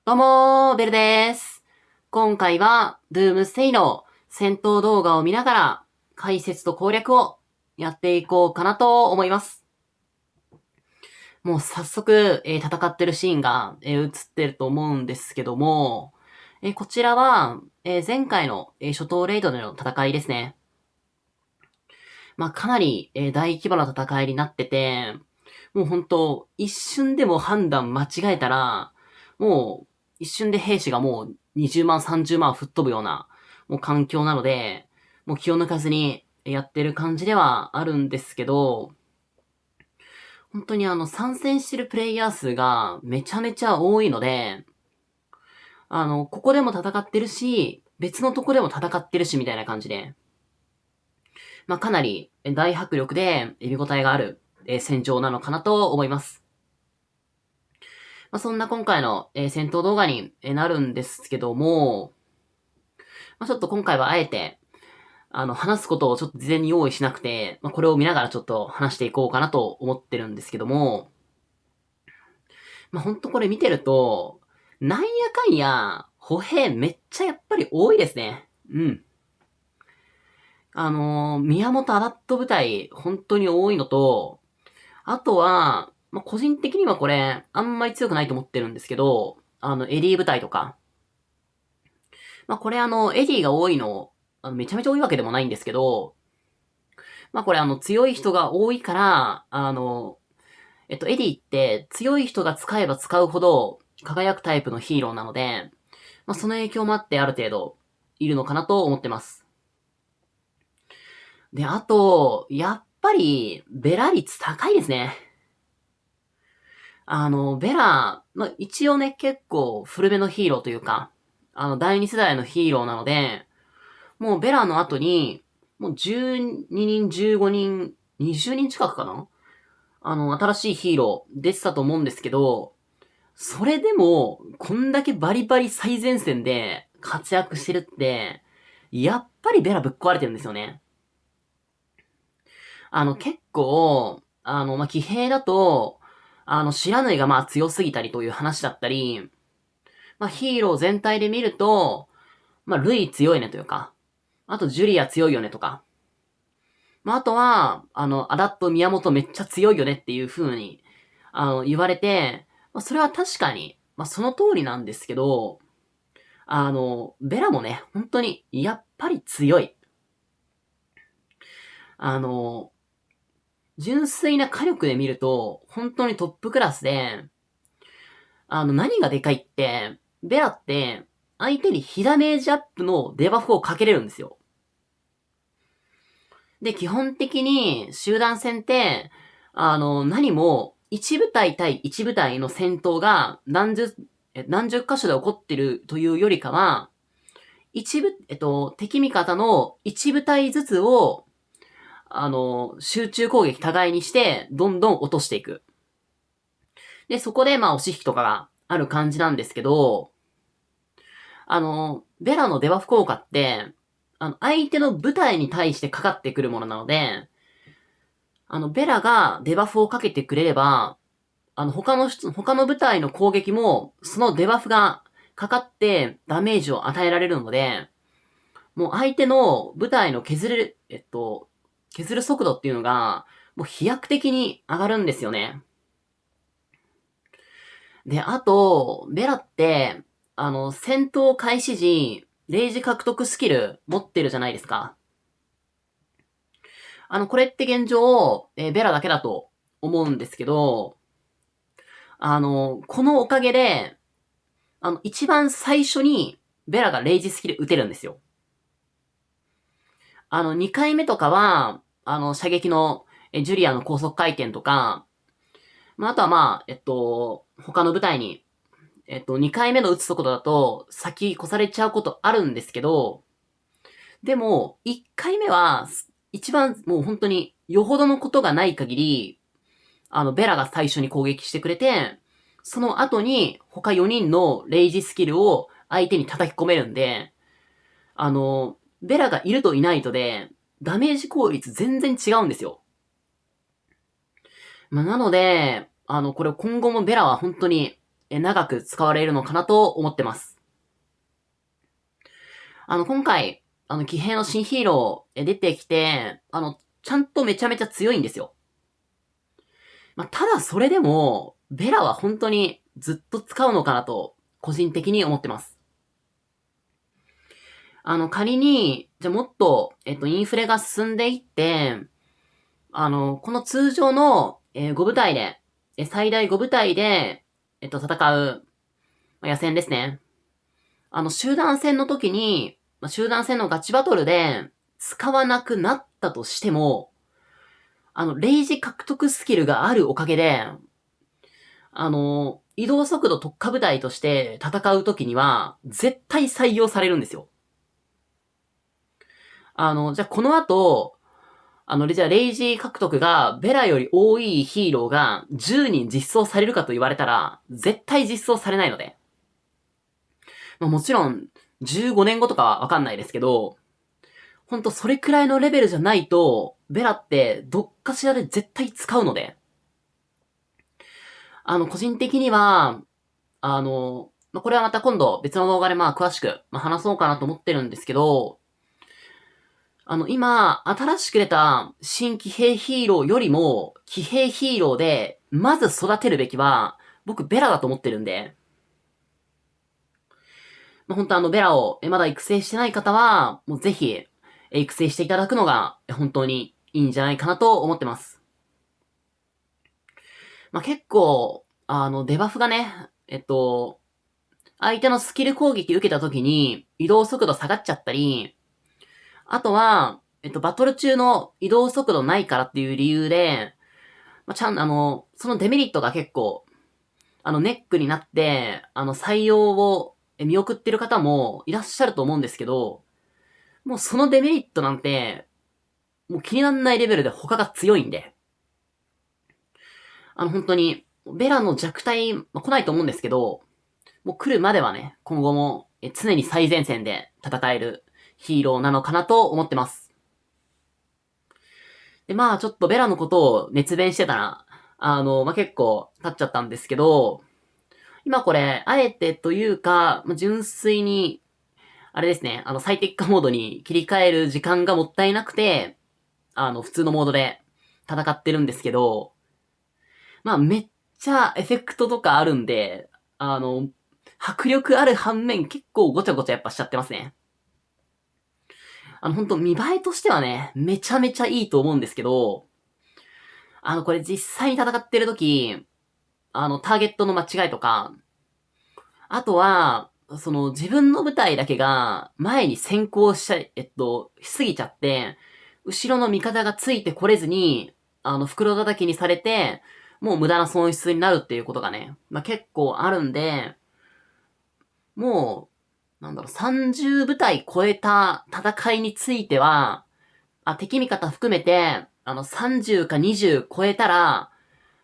どうもー、ベルです。今回は、ドゥームステイの戦闘動画を見ながら、解説と攻略をやっていこうかなと思います。もう早速、戦ってるシーンが、映ってると思うんですけども、こちらは、前回の、初頭レイドでの戦いですね。かなり、大規模な戦いになってて、もう本当一瞬でも判断間違えたら、もう、一瞬で兵士がもう20万、30万吹っ飛ぶような、もう環境なので、もう気を抜かずにやってる感じではあるんですけど、本当に参戦してるプレイヤー数がめちゃめちゃ多いので、ここでも戦ってるし、別のとこでも戦ってるし、みたいな感じで、かなり大迫力で見応えがある戦場なのかなと思います。そんな今回の戦闘動画になるんですけども、ちょっと今回はあえて、話すことをちょっと事前に用意しなくて、これを見ながらちょっと話していこうかなと思ってるんですけども、ほんとこれ見てると、なんやかんや、歩兵めっちゃやっぱり多いですね。うん。宮本アダット部隊、本当に多いのと、あとは、個人的にはこれ、あんまり強くないと思ってるんですけど、エリー部隊とか。これエディが多いの、めちゃめちゃ多いわけでもないんですけど、これ強い人が多いから、エディって強い人が使えば使うほど輝くタイプのヒーローなので、その影響もあってある程度いるのかなと思ってます。で、あと、やっぱり、ベラ率高いですね。ベラ、一応ね、結構古めのヒーローというか、第二世代のヒーローなので、もうベラの後に、もう12人、15人、20人近くかな新しいヒーロー出てたと思うんですけど、それでも、こんだけバリバリ最前線で活躍してるって、やっぱりベラぶっ壊れてるんですよね。結構、騎兵だと、知らぬいが強すぎたりという話だったり、ヒーロー全体で見ると、ルイ強いねというか、あとジュリア強いよねとか、あとは、アダット宮本めっちゃ強いよねっていう風に、言われて、それは確かに、その通りなんですけど、ベラもね、本当に、やっぱり強い。あの、純粋な火力で見ると、本当にトップクラスで、何がでかいって、ベラって、相手にヒダメージアップのデバフをかけれるんですよ。で、基本的に集団戦って、何も、一部隊対一部隊の戦闘が何十箇所で起こってるというよりかは、敵味方の一部隊ずつを、集中攻撃互いにして、どんどん落としていく。で、そこで押し引きとかがある感じなんですけど、ベラのデバフ効果って、相手の部隊に対してかかってくるものなので、ベラがデバフをかけてくれれば、他の部隊の攻撃も、そのデバフがかかってダメージを与えられるので、もう相手の部隊の削る速度っていうのが、もう飛躍的に上がるんですよね。で、あと、ベラって、戦闘開始時、レイジ獲得スキル持ってるじゃないですか。これって現状、ベラだけだと思うんですけど、このおかげで、一番最初に、ベラがレイジスキル打てるんですよ。二回目とかは、射撃の、ジュリアの高速回転とか、あとは他の部隊に、二回目の撃つところだと、先越されちゃうことあるんですけど、でも、一回目は、一番もう本当に、よほどのことがない限り、ベラが最初に攻撃してくれて、その後に他4人のレイジスキルを相手に叩き込めるんで、ベラがいるといないとで、ダメージ効率全然違うんですよ。なので、これ今後もベラは本当に長く使われるのかなと思ってます。今回、騎兵の新ヒーロー、出てきて、ちゃんとめちゃめちゃ強いんですよ。ただそれでも、ベラは本当にずっと使うのかなと、個人的に思ってます。仮に、じゃもっと、インフレが進んでいって、この通常の、5部隊で、最大5部隊で、戦う、野戦ですね。集団戦の時に、集団戦のガチバトルで使わなくなったとしても、レイジ獲得スキルがあるおかげで、移動速度特化部隊として戦う時には、絶対採用されるんですよ。じゃあこの後、じゃあレイジ獲得がベラより多いヒーローが10人実装されるかと言われたら、絶対実装されないので。もちろん、15年後とかはわかんないですけど、ほんとそれくらいのレベルじゃないと、ベラってどっかしらで絶対使うので。個人的には、これはまた今度別の動画で詳しく、話そうかなと思ってるんですけど、今、新しく出た新騎兵ヒーローよりも、騎兵ヒーローで、まず育てるべきは、僕ベラだと思ってるんで、本当ベラをまだ育成してない方は、もうぜひ、育成していただくのが、本当にいいんじゃないかなと思ってます。結構、デバフがね、相手のスキル攻撃受けた時に移動速度下がっちゃったり、あとは、バトル中の移動速度ないからっていう理由で、そのデメリットが結構、ネックになって、採用を見送ってる方もいらっしゃると思うんですけど、もうそのデメリットなんて、もう気にならないレベルで他が強いんで、本当に、ベラの弱体、来ないと思うんですけど、もう来るまではね、今後も常に最前線で戦えるヒーローなのかなと思ってます。で、ちょっとベラのことを熱弁してたら、結構経っちゃったんですけど、今これ、あえてというか、純粋に、あれですね、最適化モードに切り替える時間がもったいなくて、普通のモードで戦ってるんですけど、めっちゃエフェクトとかあるんで、迫力ある反面結構ごちゃごちゃやっぱしちゃってますね。ほんと見栄えとしてはね、めちゃめちゃいいと思うんですけど、これ実際に戦ってる時、ターゲットの間違いとか、あとは、自分の部隊だけが前に先行しすぎちゃって、後ろの味方がついてこれずに、袋叩きにされて、もう無駄な損失になるっていうことがね、結構あるんで、もう、30部隊超えた戦いについては、敵味方含めて、30か20超えたら、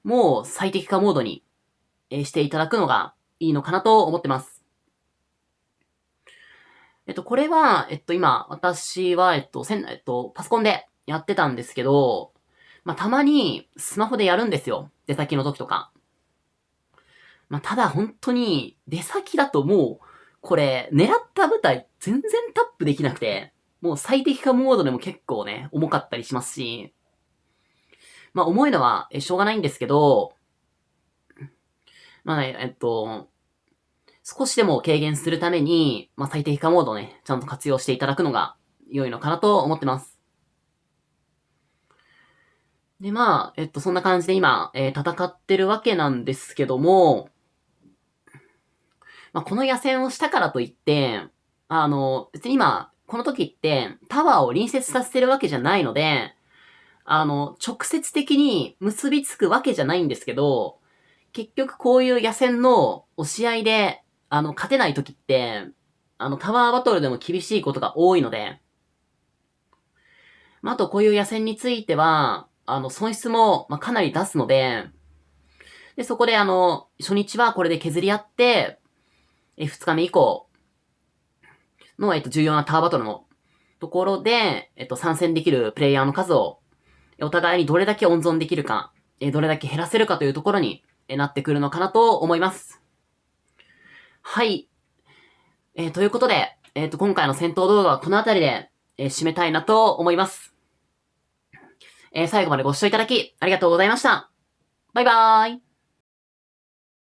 もう最適化モードに、していただくのがいいのかなと思ってます。これは、今、私は、パソコンでやってたんですけど、たまに、スマホでやるんですよ。出先の時とか。ただ、本当に、出先だともう、これ、狙った部隊、全然タップできなくて、もう最適化モードでも結構ね、重かったりしますし、重いのは、しょうがないんですけど、少しでも軽減するために、最適化モードをね、ちゃんと活用していただくのが良いのかなと思ってます。で、そんな感じで今、戦ってるわけなんですけども、この野戦をしたからといって、別に今、この時って、タワーを隣接させてるわけじゃないので、直接的に結びつくわけじゃないんですけど、結局こういう野戦の押し合いで、勝てない時って、タワーバトルでも厳しいことが多いので、あとこういう野戦については、損失も、かなり出すので、で、そこで初日はこれで削り合って、2日目以降の、重要なタワーバトルのところで、参戦できるプレイヤーの数を、お互いにどれだけ温存できるか、どれだけ減らせるかというところになってくるのかなと思います。はい。ということで、今回の戦闘動画はこの辺りで、締めたいなと思います。最後までご視聴いただき、ありがとうございました。バイバーイ。